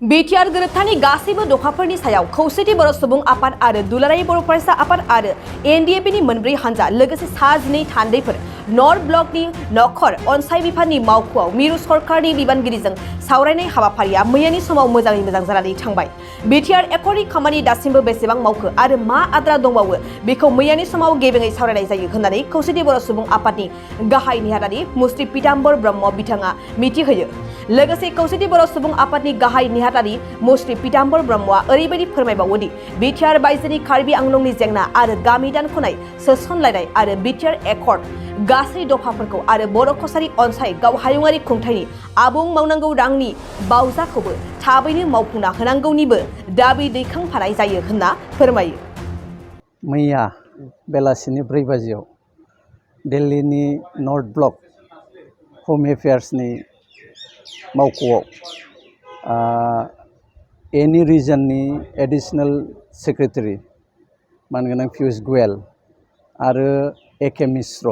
BTR गोरोबथानि गासैबो दफाफोरनि सायाव खौसेथि बर' सुबुं आफाद आरो दुलाराय बर' फरायसा आफाद आरो एनडिएफबि मोनब्रै हानजा लोगोसे सा 12 थान्दैफोर नर्थ ब्लकनि नखर अनसाय बिफाननि मावख'आव मिरु सरकारनि बिबानगिरिजों सावरायनाय हाबाफारिया मैयानि समाव मोजाङै मोजां जानानै थांबाय। बिटिआर एकर्डनि खामानि दासिमबो बेसेबां मावखो आरो मा आद्रा दंबावो बेखौ मैयानि समाव गेबेङै सावरायनाय जायो होननानै खौसेथि बर' सुबुं आफादनि गाहाय नेहाथारि मुस्रि पीताम्बर ब्रह्म बिथाङा मिथिहोयो। लोगोसे खौसेथि बर' सुबुं आफादनि गाहाय नेहाथारि मुस्रि पीताम्बर ब्रह्मआ ओरैबायदि फोरमायबावोदि बिटिआर बायजोनि कार्बि आंलंनि जेंना आरो गामि दानख'नाय सोसनलायनाय आरो बिटिआर एकर्ड गासै दफाफोरखौ आरो बर' कसारि अनसाय गाव हायुङारि खुंथायनि आबुं मावनांगौ रांनि बावजाखौबो थाबैनो मावफुंना होनांगौनिबो दाबि दैखांफानाय जायो होनना फोरमायो। मैया बेलासिनि 4 बाजियाव दिल्लीनि नर्थ ब्लक हम एफेयार्सनि मावख'आव एनि रिजननि एडिशनेल सेक्रेटारि मानगोनां पियुष गोयल आरो एके मिश्र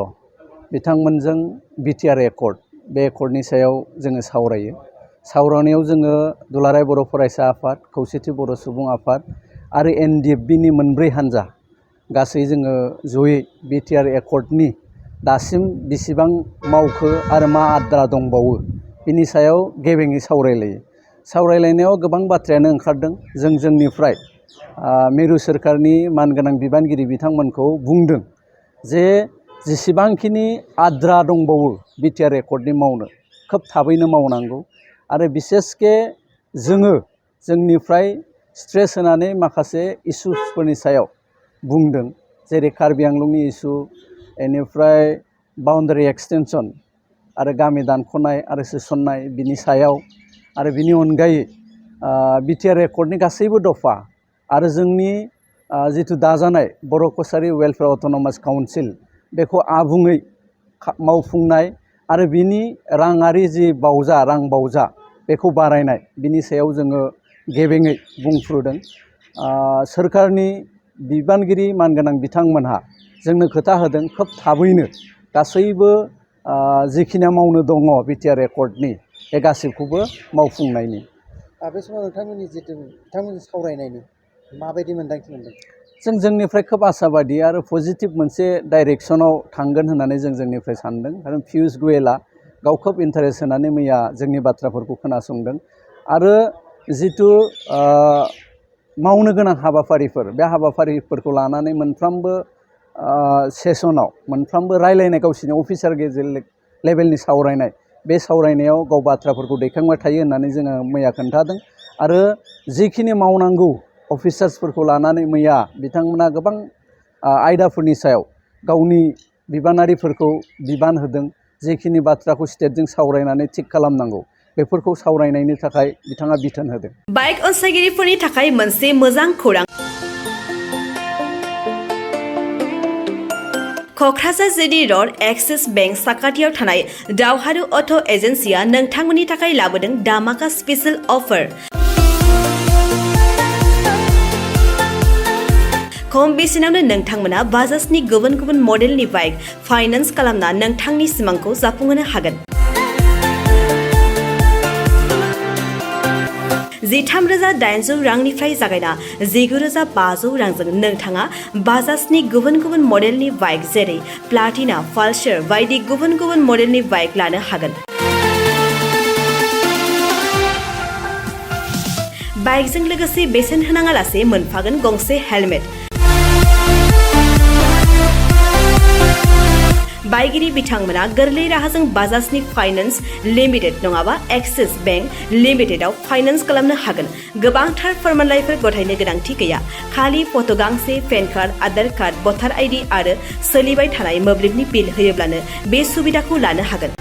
बिथांमोनजों बिटिआर एकर्ड बे एकर्डनि सायाव जोङो सावरायनायाव जोङो दुलाराय बर' फरायसा आफाद, खौसेथि बर' सुबुं आफाद आरो एनडिएफबिनि मोनब्रै हानजा गासै जोङो जयै बिटिआर एकर्डनि दासिम बेसेबां मावखो आरो मा आद्रा दंबावो बिनि सायाव गेबेङै सावरायलायनायाव गोबां बाथ्रायानो ओंखारदों। जोंनिफ्राय मिरु सोरखारनि मानगोनां बिबानगिरि बिथांमोनखौ बुंदों जे जेसेबांखिनि आद्रा दंबावो बिटिआर एकर्डनि मावनो खोब थाबैनो मावनांगौ आरो बिसेसके जोंनिफ्राय स्ट्रेस होनानै माखासे इस्युसफोरनि सायाव बुंदों, जेरै कार्बि आंलंनि इस्यु, बेनिफ्राय बाउन्डारि एक्सटेनसन आरो गामि दानख'नाय आरो सोसननाय बिनि सायाव आरो बिनि अनगायै बिटिआर एकर्डनि गासैबो दफा आरो जोंनि जिथु दाजानाय बर' कसारि वेलफेयार अट'नमास काउन्सिल बेखौ आबुङै मावफुंनाय आरो बिनि राङारि जि रां बावजा बेखौ बारायनाय बिनि सायाव जोङो गेबेङै बुंफ्रुदों। सोरखारनि बिबानगिरि मानगोनां बिथांमोनहा जोंनो खोथा होदों खोब थाबैनो गासैबो जिखिनि मावनो दङ बिटिआर एकर्डनि बे गासैखौबो मावफुंनायनि। बे समाव नोंथांमोननि बिथांमोननि सावरायनायनि माबायदि मोन्दांथि मोनदों? जोंनिफ्राय खोब आसाबादि आरो पजिटिभ मोनसे डाइरेक्सनाव थांगोन होननानै जोंनिफ्राय सानदों। आरो पियुष गोयलआ गाव खोब इन्टारेस्ट होनानै मैया जोंनि बाथ्राफोरखौ खोनासंदों आरो जिथु मावनो गोनां हाबाफारिफोर बे हाबाफारिफोरखौ लानानै मोनफ्रोमबो सेसनाव मोनफ्रोमबो रायलायनाय गावसिनि अफिसार गेजेर लेभेलनि सावरायनाय बे सावरायनायाव गाव बाथ्राफोरखौ दैखांबाय थायो होननानै जोङो मैया खोन्थादों आरो जिखिनि मावनांगौ अफिसार्सफोरखौ लानानै मैया बिथांमोना गोबां आयदाफोरनि सायाव गावनि बिबानारिफोरखौ बिबान होदों, जिखिनि बाथ्राखौ स्टेटजों सावरायनानै थिग खालामनांगौ बेफोरखौ सावरायनायनि थाखाय बिथाङा बिथोन होदों। बाइक अनसायगिरिफोरनि थाखाय मोनसे मोजां खौरां। Kokrajhar GD road axis bank साखाथियाव थानाय दावहारु अट' एजेन्सिया नोंथांमोननि थाखाय लाबोदों धामाका स्पेशेल अफार। खम बेसेनावनो नोंथांमोना बाजाजनि गुबुन गुबुन मडेलनि बाइक फाइनान्स खालामना नोंथांनि सिमांखौ जाफुंहोनो हागोन। 13,800 रांनिफ्राय जागायना 19,500 रांजों नोंथाङा बाजाजनि गुबुन गुबुन मडेलनि बाइक जेरै प्लाटिना, पालसार बायदि गुबुन गुबुन मडेलनि बाइक लानो हागोन। बाइकजों लोगोसे बेसेन होनाङालासे मोनफागोन गंसे हेलमेट। बाइगिरि बिथांमोना गोरलै राहाजों बाजाजनि फाइनान्स लिमिटेड नङाबा एक्सिस बेंक लिमिटेडआव फाइनान्स खालामनो हागोन। गोबांथार फोरमानलाइफोर गथायनो गोनांथि गैया, खालि फट' गांसे, पेन कार्ड, आधार कार्ड, भटार आइडि आरो सोलिबाय थानाय मोब्लिबनि बिल होयोब्लानो बे सुबिदाखौ लानो हागोन।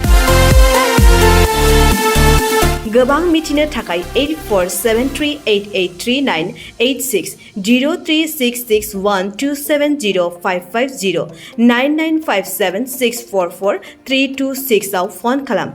गोबां मिथिनो थाखाय 8473883986 03661270550 9957644326 आव फन खालाम।